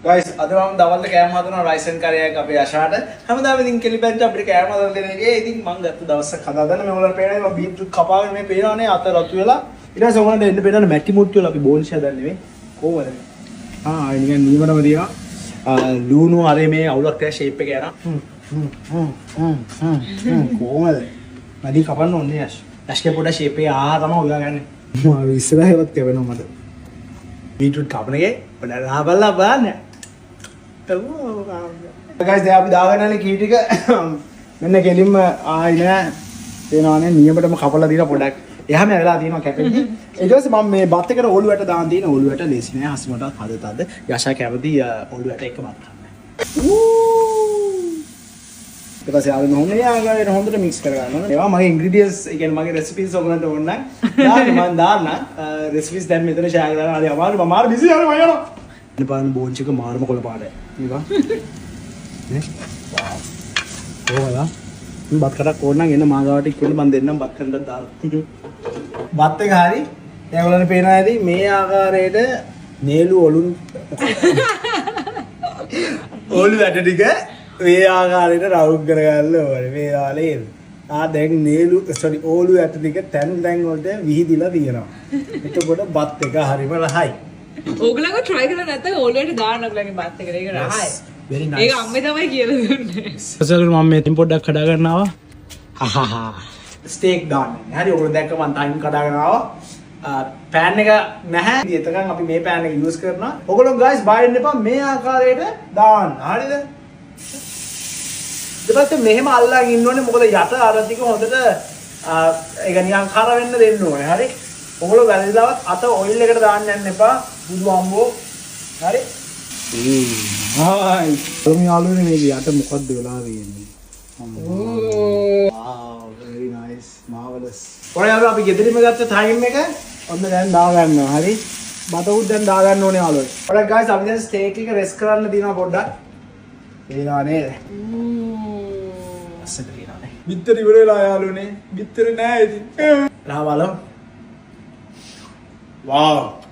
guys අද මම දවල්ට කෑම හදනවා rice and curry එකක් අපේ යෂාට හැමදාම ඉතින් කෙලිපැන්ට අපිට කෑම හදලා දෙන එකේ ඉතින් මම ගත්ත දවසක් හදාගන්න මේ වලට පේනවා මම බීට්‍රූට් කපාගෙන මේ පේනවනේ අත රතු වෙලා ඊට පස්සේ ඔයගොල්ලන්ට එන්න පේනවනේ මැටි මුට්ටි වල අපි බෝල්ස් හදන්නේ නෙමෙයි කොහොමද නිකන් නියමනම දිනවා ලුණු අරේ මේ අවුලක් තියා ෂේප් එක යනවා කොහොමද මැදි කපන්න ඕනේ යෂ්ගේ පොඩ ෂේප් එක තමයි හොයාගන්නේ මම ඉස්සරහවත් කැවෙනවා මට බීට්‍රූට් කපන එකේ පොඩ ලාබල්ලා බලන්න guys දැන් අපි දාගන්නනේ කී ටික මෙන්න කෙලින්ම ආයි නෑ තේනවනේ නියමටම කපලා දීලා පොඩක් එහාම වෙලා තියෙනවා කැපෙන්නේ ඊට පස්සේ මම මේ බත් එකට ඔලුවට දාන් තියෙන ඔලුවට ලේසි නෑ හස්මටත් හදතද යෂා කැමති ඔලුවට එක බත් ඊට පස්සේ ආයෙත් හොඳට හොඳට මික්ස් කරගන්න ඕනේ ඒවා මගේ ඉන්ග්‍රීඩියන්ට්ස් ඒ කියන්නේ මගේ රෙසිපීස් ඔයගලන්ට ඕන නම් දාන්න මම දාන්න රෙසිපීස් දැන් මෙතන ෂෙයා කරලා හරි අමාරු මම මාර බිසි යනවා මම යනවා ඉන්න පාන බෝන්ච් එක මාරම කොළ පාටයි මේවා නේ ඕවා බත් කරක් ඕන නම් එන්න මාගාවට ඉක්කොල්ල මම දෙන්නම් බත් කරන්න දාලා බත් එක හරි ඒගොල්ලන්ට පේනවා ඇති මේ ආකාරයට නේලු ඔලුන් ඔලු වැඩ ටික මේ ආකාරයට රවුම් කරගන්න ඕනේ මේ ආලේ දැන් නේලු සෝරි ඕලු ඇට ටික තැන් වලට විහිදිලා තියෙනවා එතකොට බත් එක හරිම රහයි ඕගලක try කරලා නැත්නම් ඔලුවට දාන්න ඔයගලගේ බත් එකට ඒක රහයි very nice ඒක අම්මේ තමයි කියලා දුන්නේ අසල මම මේ පොඩ්ඩක් කඩා ගන්නවා හහහා ස්ටේක් දාන්න හරි ඔයගොල්ලෝ දැක්ක මම ටයිම් කඩාගෙන ආවා පෑන් එක නැහැ එතකන් අපි මේ පෑන් එක යූස් කරනවා ඔයගොල්ලෝ guys බාන්න එපා මේ ආකාරයට දාන්න හරිද ඊට පස්සේ මෙහෙම අල්ලන් ඉන්න ඕනේ මොකද යට අර ටික හොඳට ඒක නිකන් කර වෙන්න දෙන්න ඕනේ හරි ඔයගොල්ලෝ වැරදිලාවත් අත ඔයිල් එකට දාන්න යන්න එපා බුදු අම්බෝ හරි හායි මම යාළුවනේ මේක යට මොකද්ද වෙලා වෙන්නේ wow very nice marvelous ඔයාලා අපි ගෙදරින්ම ගත්ත ටයිම් එක ඔන්න දැන් දා ගන්නවා හරි බත උත් දැන් දා ගන්න ඕනේ යාළුවෝ ඔයාලා guys අපි දැන් ස්ටේක් එක රෙස් කරන්න දිනවා පොඩ්ඩක් එනවා නේද අස්සට දිනවා නේ බිත්තර ඉවර වෙලා යාළුවනේ බිත්තර නෑ ඉතින් රා බලමු wow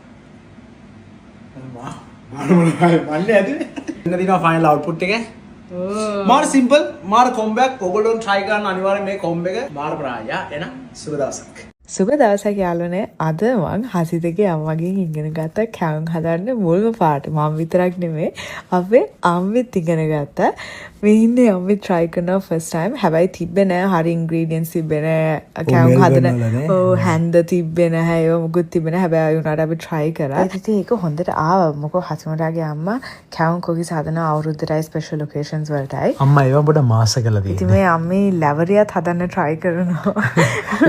මන්නේ ඇතිනේ එන්න දිනවා ෆයිනල් අවුට්පුට් එක මාර සිම්පල් මාර කොම්බැක් ඔයගොල්ලෝ try කරන්න අනිවාර්යෙන් මේ කොම්බ එක මාර ප්‍රායා එන සුබ දවසක් සුබ දවසක් යාළුවනේ අද මං හසිතගේ අම්මගෙන් ඉගෙන ගත්ත කැවුම් හදන්න මුල්ම පාට මම විතරක් නෙමෙයි අපේ අම්මෙත් ඉගෙන ගත්තා මේ ඉන්නේ අම්මේ try කරනවා first time හැබැයි තිබ්බේ නෑ හරි ingredients තිබ්බේ නෑ කැවුම් හදන හැන්ද තිබ්බේ නැහැ ඒව මොකුත් තිබ්බේ නෑ හැබැයි උනාට අපි try කරා ඉතින් ඒක හොඳට ආවා මොකෝ හසිමටගේ අම්මා කැවුම් කොකිස් හදන අවුරුද්දටයි special occasions වලටයි අම්මා ඒව පොඩ මාස කළා තියෙනවා ඉතින් මේ අම්මේ ලැවරියත් හදන්න try කරනවා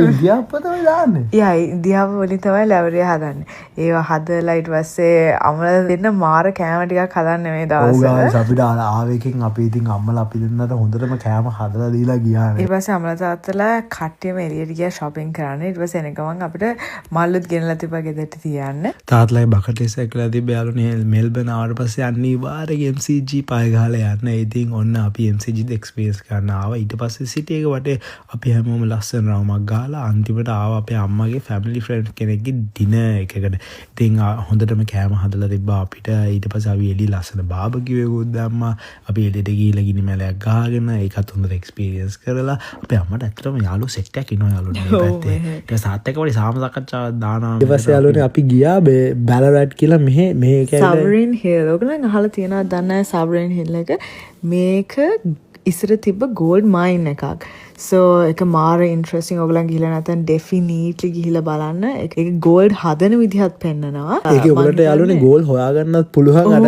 ඉන්දියාප්පතම දාන්නේ යයි ඉන්දියාව වලින් තමයි ලැවරිය හදන්නේ ඒවා හදලා ඊට පස්සේ අමල දෙන්න මාර කෑම ටිකක් හදන්න මේ දවස්වල අපිට ආවේකෙන් අපි ඉතින් අම්මලා අපි දෙන්නට හොඳටම කෑම හදලා දීලා ගියානේ ඊට පස්සේ අමල තාත්තලා කට්ටියම එළියට ගියා shopping කරන්න ඊට පස්සේ එන ගමන් අපිට මල්ලුත් ගෙනලා තිබ්බා ගෙදරට තියන්න තාත්තලාගේ බකට් ලිස්ට් එකලා තිබ්බ යාළුවනේ මෙල්බන් ආවට පස්සේ අනිවාර්යයෙන් MCG පය ගහලා යන්න ඉතින් ඔන්න අපි MCG එක්ස්පීරියන්ස් කරන්න ආවා ඊට පස්සේ සිටි එක වටේ අපි හැමෝම ලස්සන රවුමක් ගහලා අන්තිමට ආවා අපේ අම්මගේ ෆැමිලි ෆ්‍රෙන්ඩ් කෙනෙක්ගේ ඩිනර් එකකට ඉතින් හොඳටම කෑම හදලා තිබ්බා අපිට ඊට පස්සේ අපි එළිය ලස්සන බාබකියු එකක් දැම්මා අපි එළියට ගිහලා ගිනි මැලයක් ගහගෙන ඒකත් හොඳට එක්ස්පීරියන්ස් කරලා අපේ අම්මට ඇත්තටම යාළුවෝ සෙට් එකක් ඉන්නවා යාළුවනේ මේ පැත්තේ ඊට පස්සේ තාත්තා එක්ක පොඩි සාම සාකච්ඡාවක් දානවා ඊට පස්සේ යාළුවනේ අපි ගියා බැලරැට් කියලා මෙහෙ සබරින් හිල් ඔයගොල්ලන් අහලා තියෙනවද දන්නේ සබරින් හිල් එක මේක ඉස්සර තිබ්බ ගෝල්ඩ් මයින් එකක් සෝ එක මාර ඉන්ට්‍රස්ටිං ඔයගොල්ලන් ගිහලා නැත්නම් ඩෙෆිනිට්ලි ගිහලා බලන්න ඒක ගෝල්ඩ් හදන විදිහත් පෙන්නනවා ඒක ඔයගොල්ලන්ට යාළුවනේ ගෝල්ඩ් හොයාගන්නත් පුළුවන් අර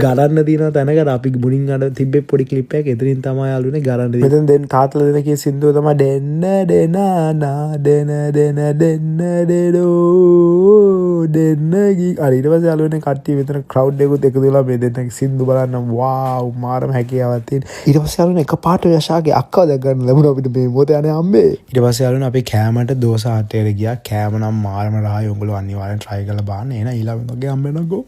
ගණන්න තියෙන තැනකට අපි මුලින් අර තිබ්බේ පොඩි ක්ලිප් එකක් එතනින් තමයි යාළුවනේ ගණන් දෙන්නේ මෙතෙන් දෙන්න තාත්තලා දෙන කී සින්දුව තමයි දෙන්න දෙනානා දෙන දෙනෝ දෙන්න ගී අර ඊට පස්සේ යාළුවනේ කට්ටිය මෙතන ක්‍රවුඩ් එකකුත් එකතු වෙලා මේ දෙන්නගේ සින්දු බලන්න වාව් මාරම හැකියාවක් තියෙන ඊට පස්සේ යාළුවනේ එකපාරට යෂාගේ අක්කව දැක් ගන්න ලැබුණා අපිට මේ මොකද යන්නේ අම්මේ ඊට පස්සේ යාළුවනේ අපි කෑමට දෝස ආටයට ගියා කෑම නම් මාරම රහයි ඔයගොල්ලෝ අනිවාර්යෙන් try කරලා බලන්න එන ඊළඟ වගේ අම්මේ නගෝ